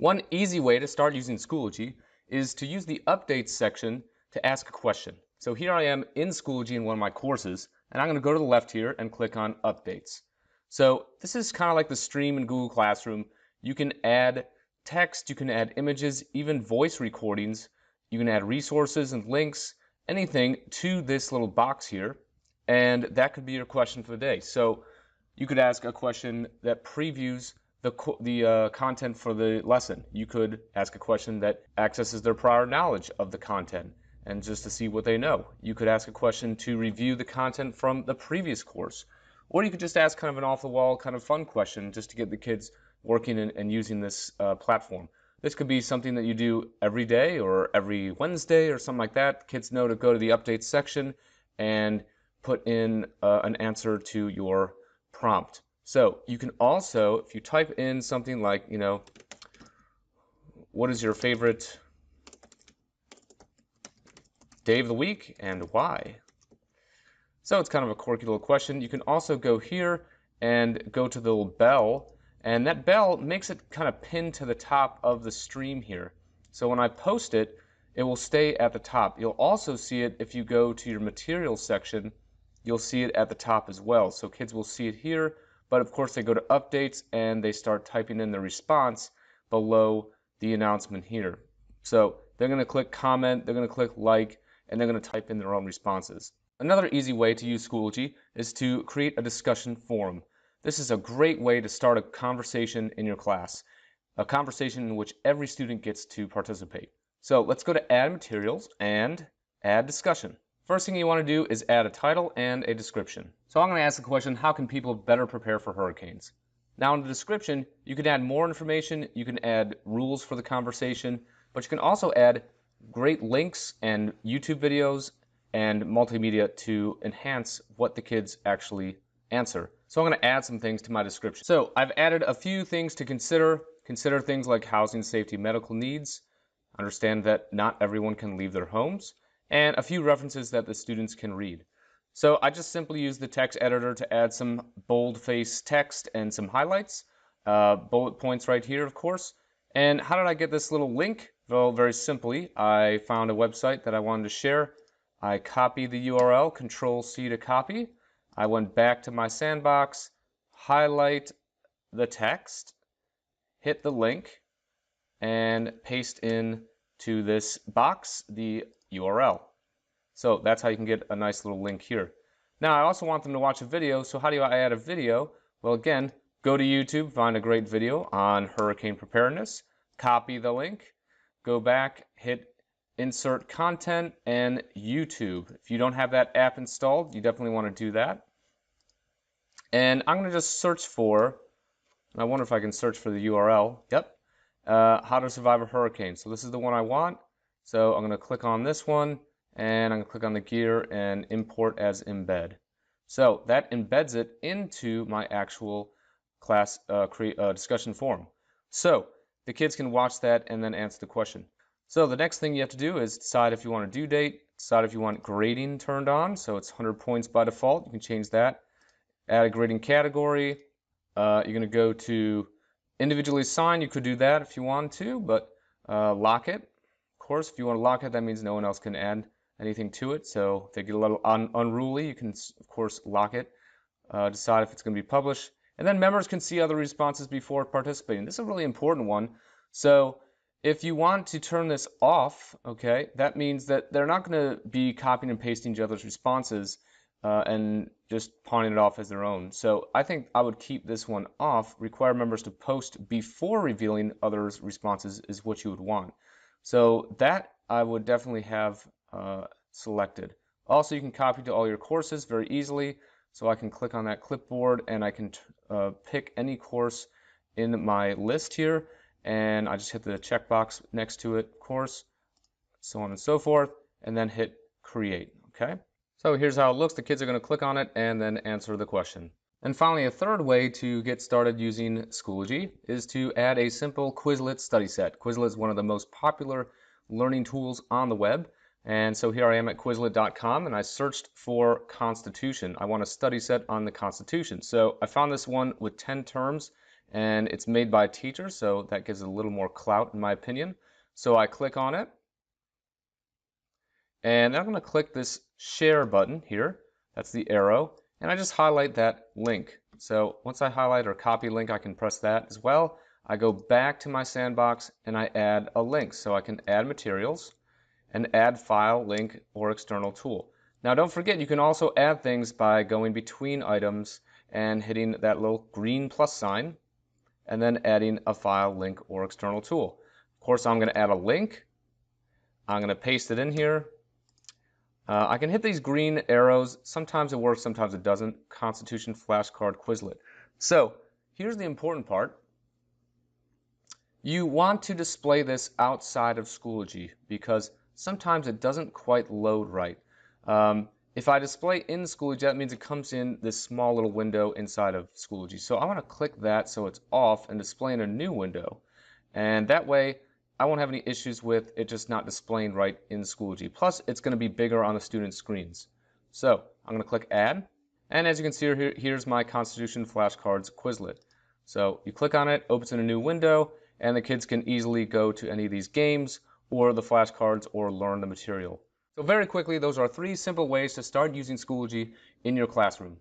One easy way to start using Schoology is to use the Updates section to ask a question. So here I am in Schoology in one of my courses, and I'm going to go to the left here and click on Updates. So this is kind of like the stream in Google Classroom. You can add text, you can add images, even voice recordings. You can add resources and links, anything to this little box here, and that could be your question for the day. So you could ask a question that previews the content for the lesson. You could ask a question that accesses their prior knowledge of the content and just to see what they know. You could ask a question to review the content from the previous course. Or you could just ask kind of an off-the-wall kind of fun question just to get the kids working and using this platform. This could be something that you do every day or every Wednesday or something like that. Kids know to go to the updates section and put in an answer to your prompt. So you can also, if you type in something like, what is your favorite day of the week and why? So it's kind of a quirky little question. You can also go here and go to the little bell, and that bell makes it kind of pinned to the top of the stream here. So when I post it, it will stay at the top. You'll also see it if you go to your materials section. You'll see it at the top as well. So kids will see it here, but of course they go to updates and they start typing in the response below the announcement here. So they're going to click comment, they're going to click like, and they're going to type in their own responses. Another easy way to use Schoology is to create a discussion forum. This is a great way to start a conversation in your class, a conversation in which every student gets to participate. So let's go to Add Materials and Add Discussion. First thing you want to do is add a title and a description. So I'm going to ask the question, how can people better prepare for hurricanes? Now in the description, you can add more information, you can add rules for the conversation, but you can also add great links and YouTube videos and multimedia to enhance what the kids actually answer. So I'm going to add some things to my description. So I've added a few things to consider. Consider things like housing, safety, medical needs. Understand that not everyone can leave their homes. And a few references that the students can read. So I just simply use the text editor to add some bold-faced text and some highlights, bullet points right here, of course. And how did I get this little link? Well, very simply, I found a website that I wanted to share. I copied the URL, Control-C to copy. I went back to my sandbox, highlight the text, hit the link, and paste in to this box the URL. So that's how you can get a nice little link here. Now I also want them to watch a video, so how do I add a video? Well, again, go to YouTube, find a great video on hurricane preparedness, copy the link, go back, hit insert content, and YouTube. If you don't have that app installed, you definitely want to do that. And I'm going to just search for, I wonder if I can search for the URL. Yep, how to survive a hurricane. So this is the one I want. So I'm going to click on this one, and I'm going to click on the gear and import as embed. So that embeds it into my actual class discussion forum. So the kids can watch that and then answer the question. So the next thing you have to do is decide if you want a due date, decide if you want grading turned on. So it's 100 points by default. You can change that. Add a grading category. You're going to go to individually assign. You could do that if you want to, but lock it. Of course, if you want to lock it, that means no one else can add anything to it. So if they get a little unruly, you can, of course, lock it. Decide if it's going to be published. And then members can see other responses before participating. This is a really important one. So if you want to turn this off, okay, that means that they're not going to be copying and pasting each other's responses and just pawning it off as their own. So I think I would keep this one off. Require members to post before revealing others' responses is what you would want. So that I would definitely have selected. Also, you can copy to all your courses very easily. So I can click on that clipboard and I can pick any course in my list here, and I just hit the checkbox next to it, course, so on and so forth, and then hit create. Okay. So here's how it looks. The kids are going to click on it and then answer the question. And finally, a third way to get started using Schoology is to add a simple Quizlet study set. Quizlet is one of the most popular learning tools on the web. And so here I am at Quizlet.com, and I searched for Constitution. I want a study set on the Constitution. So I found this one with 10 terms, and it's made by teachers, so that gives it a little more clout in my opinion. So I click on it, and I'm going to click this share button here. That's the arrow, and I just highlight that link. So once I highlight or copy link, I can press that as well. I go back to my sandbox and I add a link. So I can add materials and add file, link, or external tool. Now don't forget, you can also add things by going between items and hitting that little green plus sign and then adding a file, link, or external tool. Of course, I'm going to add a link. I'm going to paste it in here. I can hit these green arrows. Sometimes it works, sometimes it doesn't. Constitution flashcard Quizlet. So here's the important part. You want to display this outside of Schoology because sometimes it doesn't quite load right. If I display in Schoology, that means it comes in this small little window inside of Schoology. So I want to click that so it's off and display in a new window. And that way, I won't have any issues with it just not displaying right in Schoology. Plus, it's going to be bigger on the students' screens. So I'm going to click Add. And as you can see here, here's my Constitution flashcards Quizlet. So you click on it, opens in a new window, and the kids can easily go to any of these games or the flashcards or learn the material. So very quickly, those are 3 simple ways to start using Schoology in your classroom.